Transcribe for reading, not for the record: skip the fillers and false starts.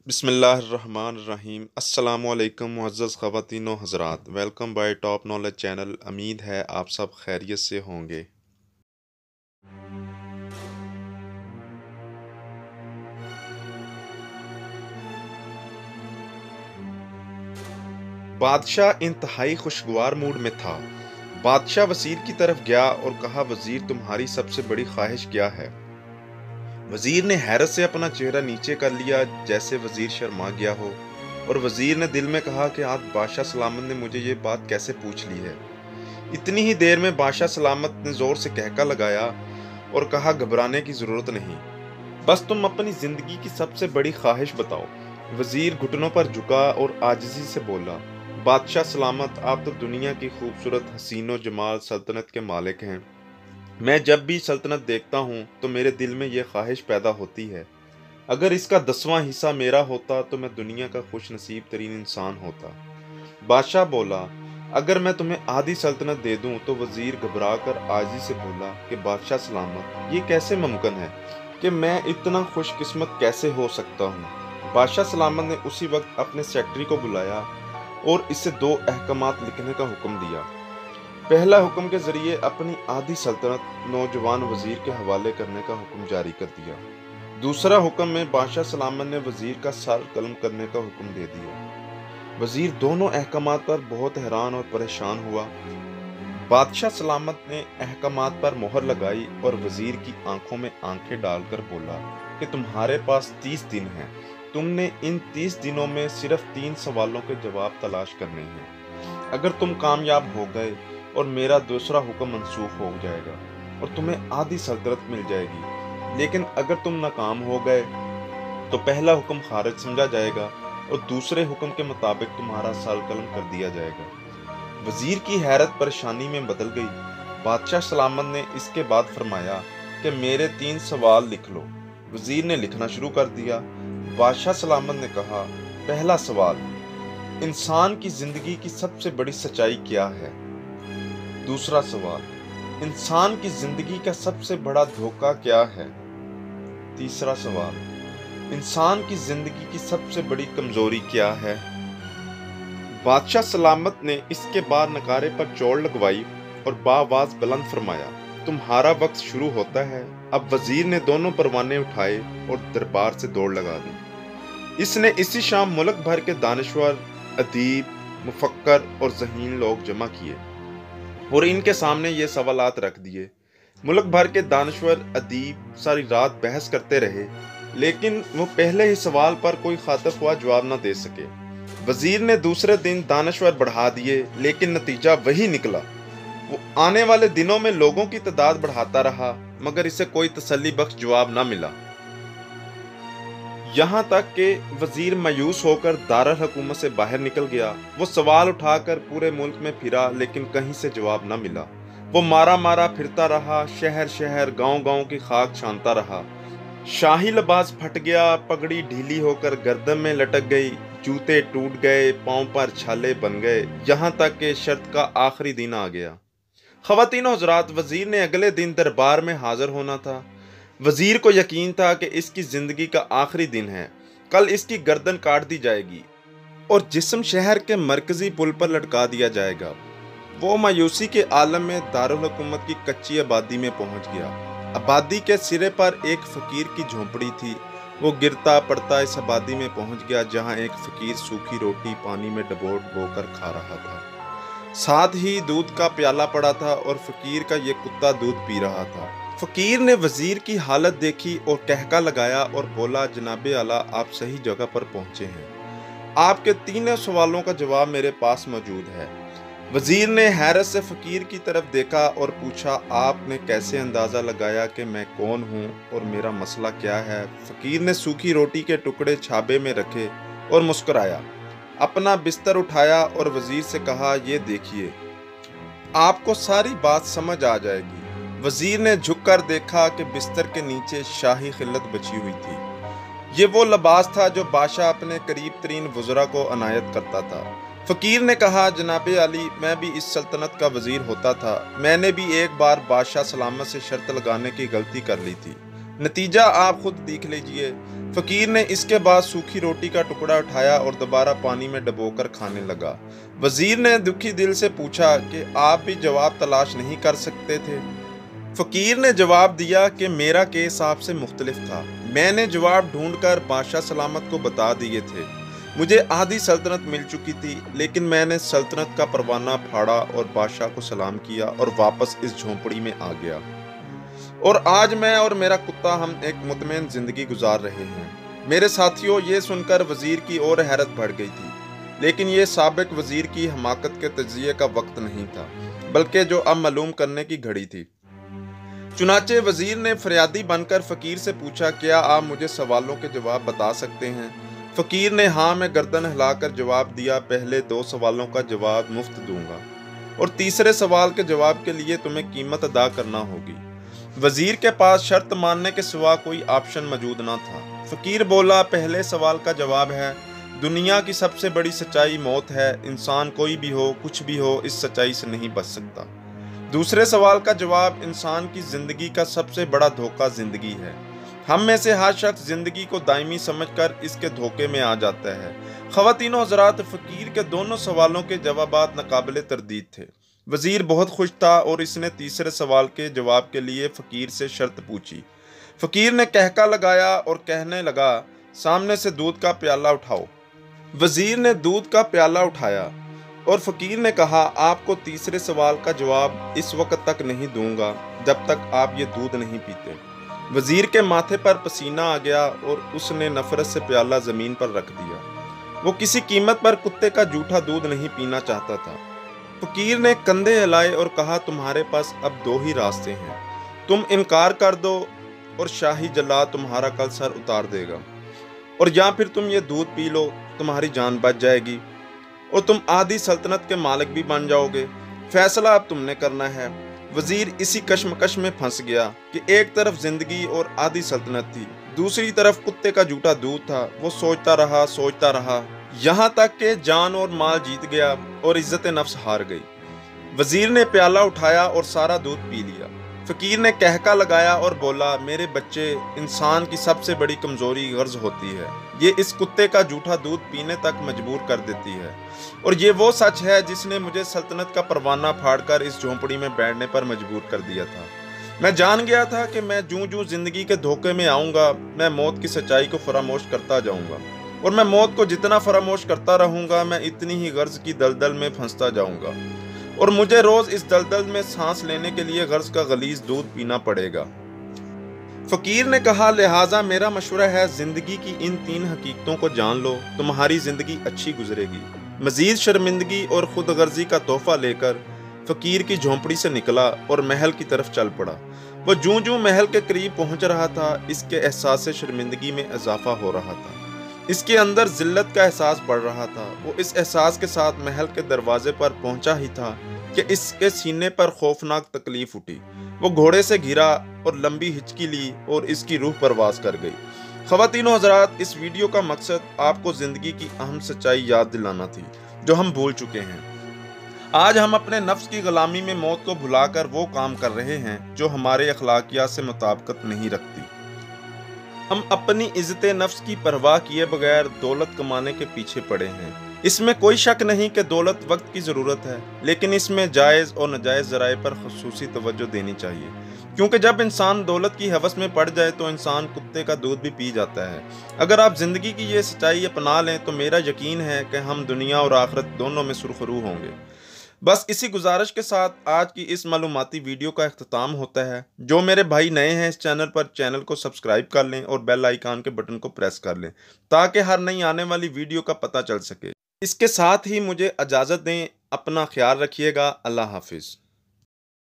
بسم اللہ الرحمن الرحیم۔ السلام علیکم معزز خواتین و حضرات، welcome by top knowledge channel. امید ہے آپ سب خیریت سے ہوں گے۔ بادشاہ انتہائی خوشگوار موڈ میں تھا۔ بادشاہ وزیر کی طرف گیا اور کہا، وزیر تمہاری سب سے بڑی خواہش کیا ہے؟ وزیر نے حیرت سے اپنا چہرہ نیچے کر لیا جیسے وزیر شرما گیا ہو، اور وزیر نے دل میں کہا کہ آج بادشاہ سلامت نے مجھے یہ بات کیسے پوچھ لی ہے۔ اتنی ہی دیر میں بادشاہ سلامت نے زور سے کہکا لگایا اور کہا، گھبرانے کی ضرورت نہیں، بس تم اپنی زندگی کی سب سے بڑی خواہش بتاؤ۔ وزیر گھٹنوں پر جھکا اور عاجزی سے بولا، بادشاہ سلامت، آپ تو دنیا کی خوبصورت حسین و جمال سلطنت کے مالک ہیں۔ میں جب بھی سلطنت دیکھتا ہوں تو میرے دل میں یہ خواہش پیدا ہوتی ہے، اگر اس کا 10واں حصہ میرا ہوتا تو میں دنیا کا خوش نصیب ترین انسان ہوتا۔ بادشاہ بولا، اگر میں تمہیں آدھی سلطنت دے دوں تو وزیر گھبرا کر عاجزی سے بولا کہ بادشاہ سلامت، یہ کیسے ممکن ہے کہ میں اتنا خوش قسمت کیسے ہو سکتا ہوں؟ بادشاہ سلامت نے اسی وقت اپنے سیکرٹری کو بلایا اور اسے 2 احکامات لکھنے کا حکم دیا۔ پہلا حکم کے ذریعے اپنی آدھی سلطنت نوجوان وزیر کے حوالے کرنے کا حکم جاری کر دیا۔ دوسرا حکم میں بادشاہ سلامت نے وزیر کا سر قلم کرنے کا حکم دے دیا۔ وزیر دونوں احکامات پر بہت حیران اور پریشان ہوا۔ بادشاہ سلامت نے احکامات پر مہر لگائی اور وزیر کی آنکھوں میں آنکھیں ڈال کر بولا کہ تمہارے پاس 30 دن ہیں، تم نے ان 30 دنوں میں صرف 3 سوالوں کے جواب تلاش کرنے ہیں۔ اگر تم کامیاب ہو گئے اور میرا دوسرا حکم منسوخ ہو جائے گا اور تمہیں آدھی سلطنت مل جائے گی، لیکن اگر تم ناکام ہو گئے تو پہلا حکم خارج سمجھا جائے گا اور دوسرے حکم کے مطابق تمہارا سر قلم کر دیا جائے گا۔ وزیر کی حیرت پریشانی میں بدل گئی۔ بادشاہ سلامت نے اس کے بعد فرمایا کہ میرے 3 سوال لکھ لو۔ وزیر نے لکھنا شروع کر دیا۔ بادشاہ سلامت نے کہا، پہلا سوال، انسان کی زندگی کی سب سے بڑی سچائی کیا ہے؟ دوسرا سوال، انسان کی زندگی کا سب سے بڑا دھوکہ کیا ہے؟ تیسرا سوال، انسان کی زندگی کی سب سے بڑی کمزوری کیا ہے؟ بادشاہ سلامت نے اس کے بعد نگارے پر چوڑ لگوائی اور بآواز بلند فرمایا، تمہارا وقت شروع ہوتا ہے۔ اب وزیر نے دونوں پروانے اٹھائے اور دربار سے دوڑ لگا دی۔ اس نے اسی شام ملک بھر کے دانشور، ادیب، مفکر اور ذہین لوگ جمع کیے اور ان کے سامنے یہ سوالات رکھ دیے۔ ملک بھر کے دانشور، ادیب ساری رات بحث کرتے رہے، لیکن وہ پہلے ہی سوال پر کوئی خاطر خواہ جواب نہ دے سکے۔ وزیر نے دوسرے دن دانشور بڑھا دیے، لیکن نتیجہ وہی نکلا۔ وہ آنے والے دنوں میں لوگوں کی تعداد بڑھاتا رہا، مگر اسے کوئی تسلی بخش جواب نہ ملا۔ یہاں تک کہ وزیر مایوس ہو کر دارالحکومت سے باہر نکل گیا۔ وہ سوال اٹھا کر پورے ملک میں پھرا، لیکن کہیں سے جواب نہ ملا۔ وہ مارا مارا پھرتا رہا، شہر شہر، گاؤں گاؤں کی خاک چھانتا رہا۔ شاہی لباس پھٹ گیا، پگڑی ڈھیلی ہو کر گردن میں لٹک گئی، جوتے ٹوٹ گئے، پاؤں پر چھالے بن گئے، یہاں تک کہ شرط کا آخری دن آ گیا۔ خواتین و حضرات، وزیر نے اگلے دن دربار میں حاضر ہونا تھا۔ وزیر کو یقین تھا کہ اس کی زندگی کا آخری دن ہے، کل اس کی گردن کاٹ دی جائے گی اور جسم شہر کے مرکزی پل پر لٹکا دیا جائے گا۔ وہ مایوسی کے عالم میں دارالحکومت کی کچی آبادی میں پہنچ گیا۔ آبادی کے سرے پر ایک فقیر کی جھونپڑی تھی۔ وہ گرتا پڑتا اس آبادی میں پہنچ گیا جہاں ایک فقیر سوکھی روٹی پانی میں ڈبو کر کھا رہا تھا۔ ساتھ ہی دودھ کا پیالہ پڑا تھا اور فقیر کا یہ کتا دودھ پی رہا تھا۔ فقیر نے وزیر کی حالت دیکھی اور کہکا لگایا اور بولا، جناب اعلیٰ، آپ صحیح جگہ پر پہنچے ہیں۔ آپ کے 3 سوالوں کا جواب میرے پاس موجود ہے۔ وزیر نے حیرت سے فقیر کی طرف دیکھا اور پوچھا، آپ نے کیسے اندازہ لگایا کہ میں کون ہوں اور میرا مسئلہ کیا ہے؟ فقیر نے سوکھی روٹی کے ٹکڑے چھابے میں رکھے اور مسکرایا، اپنا بستر اٹھایا اور وزیر سے کہا، یہ دیکھیے، آپ کو ساری بات سمجھ آ جائے گی۔ وزیر نے جھک کر دیکھا کہ بستر کے نیچے شاہی خلعت بچھی ہوئی تھی۔ یہ وہ لباس تھا جو بادشاہ اپنے قریب ترین وزراء کو عنایت کرتا تھا۔ فقیر نے کہا، جناب عالی، میں بھی اس سلطنت کا وزیر ہوتا تھا۔ میں نے بھی ایک بار بادشاہ سلامت سے شرط لگانے کی غلطی کر لی تھی۔ نتیجہ آپ خود دیکھ لیجئے۔ फकीर ने इसके बाद सूखी रोटी का टुकड़ा उठाया और दोबारा पानी में डुबोकर खाने लगा। वजीर ने दुखी दिल से पूछा कि आप भी जवाब तलाश नहीं कर सकते थे? फकीर ने जवाब दिया कि मेरा केस आपसे मुख्तलिफ था। मैंने जवाब ढूंढकर बादशाह सलामत को बता दिए थे। मुझे आधी सल्तनत मिल चुकी थी, लेकिन मैंने सल्तनत का परवाना फाड़ा और बादशाह को सलाम किया और वापस इस झोंपड़ी में आ गया। और आज मैं और मेरा कुत्ता हम एक मुतमईन जिंदगी गुजार रहे हैं। मेरे साथियों, ये सुनकर वजीर की और हैरत बढ़ गई थी, लेकिन ये साबिक वजीर की हमाकत के तजिए का वक्त नहीं था, बल्कि जो अब मालूम करने की घड़ी थी। चुनाचे वजीर ने फरियादी बनकर फकीर से पूछा, क्या आप मुझे सवालों के जवाब बता सकते हैं? फकीर ने हाँ में गर्दन हिलाकर जवाब दिया, पहले 2 सवालों का जवाब मुफ्त दूंगा और तीसरे सवाल के जवाब के लिए तुम्हें कीमत अदा करना होगी। वजीर के पास शर्त मानने के सिवा कोई ऑप्शन मौजूद न था। फकीर बोला, पहले सवाल का जवाब है, दुनिया की सबसे बड़ी सच्चाई मौत है। इंसान कोई भी हो, कुछ भी हो, इस सच्चाई से नहीं बच सकता। दूसरे सवाल का जवाब, इंसान की जिंदगी का सबसे बड़ा धोखा जिंदगी है। हम में से हर शख्स जिंदगी को दायमी समझकर इसके धोखे में आ जाता है। ख़वातीनो हज़रात, फकीर के दोनों सवालों के जवाबात नाकाबिले तरदीद थे। वजीर बहुत खुश था और इसने तीसरे सवाल के जवाब के लिए फकीर से शर्त पूछी। फकीर ने कहका लगाया और कहने लगा, सामने से दूध का प्याला उठाओ। वजीर ने दूध का प्याला उठाया और फकीर ने कहा, आपको तीसरे सवाल का जवाब इस वक्त तक नहीं दूंगा जब तक आप ये दूध नहीं पीते। वजीर के माथे पर पसीना आ गया और उसने नफरत से प्याला जमीन पर रख दिया। वो किसी कीमत पर कुत्ते का जूठा दूध नहीं पीना चाहता था। फकीर ने कंधे हिलाए और कहा, तुम्हारे पास अब 2 ही रास्ते हैं। तुम इनकार कर दो और शाही जल्लाद तुम्हारा कल सर उतार देगा, और या फिर तुम ये दूध पी लो, तुम्हारी जान बच जाएगी और तुम आधी सल्तनत के मालिक भी बन जाओगे। फैसला अब तुमने करना है। वजीर इसी कश्मकश में फंस गया कि एक तरफ जिंदगी और आधी सल्तनत थी, दूसरी तरफ कुत्ते का जूठा दूध था। वो सोचता रहा यहाँ तक कि जान और माल जीत गया और इज्जत नफ्स हार गई। वजीर ने प्याला उठाया और सारा दूध पी लिया। फकीर ने कहका लगाया और बोला, मेरे बच्चे, इंसान की सबसे बड़ी कमजोरी गर्ज होती है। ये इस कुत्ते का जूठा दूध पीने तक मजबूर कर देती है, और ये वो सच है जिसने मुझे सल्तनत का परवाना फाड़कर इस झोंपड़ी में बैठने पर मजबूर कर दिया था। मैं जान गया था कि मैं जूं जिंदगी के धोखे में आऊंगा, मैं मौत की सच्चाई को फरामोश करता जाऊंगा, और मैं मौत को जितना फरामोश करता रहूंगा, मैं इतनी ही गर्ज की दलदल में फंसता जाऊंगा, और मुझे रोज इस दलदल में सांस लेने के लिए गर्ज का गलीज दूध पीना पड़ेगा। फकीर ने कहा, लिहाजा मेरा मशवरा है, जिंदगी की इन 3 हकीकतों को जान लो, तुम्हारी जिंदगी अच्छी गुजरेगी। मजीद शर्मिंदगी और खुद गर्जी का तोहफा लेकर फकीर की झोंपड़ी से निकला और महल की तरफ चल पड़ा। वो जूं महल के करीब पहुंच रहा था, इसके एहसास शर्मिंदगी में इजाफा हो रहा था। इसके अंदर जिल्लत का एहसास बढ़ रहा था। वो इस एहसास के साथ महल के दरवाजे पर पहुंचा ही था कि इसके सीने पर खौफनाक तकलीफ उठी। वो घोड़े से घिरा और लंबी हिचकी ली और इसकी रूह परवास कर गई। ख़वातीनो हज़रात, इस वीडियो का मकसद आपको ज़िंदगी की अहम सच्चाई याद दिलाना थी जो हम भूल चुके हैं। आज हम अपने नफ्स की गुलामी में मौत को भुलाकर वो काम कर रहे हैं जो हमारे अखलाकियात से मुताबिकत नहीं रखती। हम अपनी इज्जत नफ्स की परवाह किए बगैर दौलत कमाने के पीछे पड़े हैं। इसमें कोई शक नहीं कि दौलत वक्त की ज़रूरत है, लेकिन इसमें जायज़ और नाजायज़ ज़राए पर ख़ुसूसी तवज्जो देनी चाहिए, क्योंकि जब इंसान दौलत की हवस में पड़ जाए तो इंसान कुत्ते का दूध भी पी जाता है। अगर आप ज़िंदगी की ये सच्चाई अपना लें तो मेरा यकीन है कि हम दुनिया और आखिरत दोनों में सुरखरू होंगे। बस इसी गुजारिश के साथ आज की इस मालूमाती वीडियो का इख्तिताम होता है। जो मेरे भाई नए हैं इस चैनल पर, चैनल को सब्सक्राइब कर लें और बेल आइकन के बटन को प्रेस कर लें ताकि हर नई आने वाली वीडियो का पता चल सके। इसके साथ ही मुझे इजाज़त दें। अपना ख्याल रखिएगा। अल्लाह हाफिज़।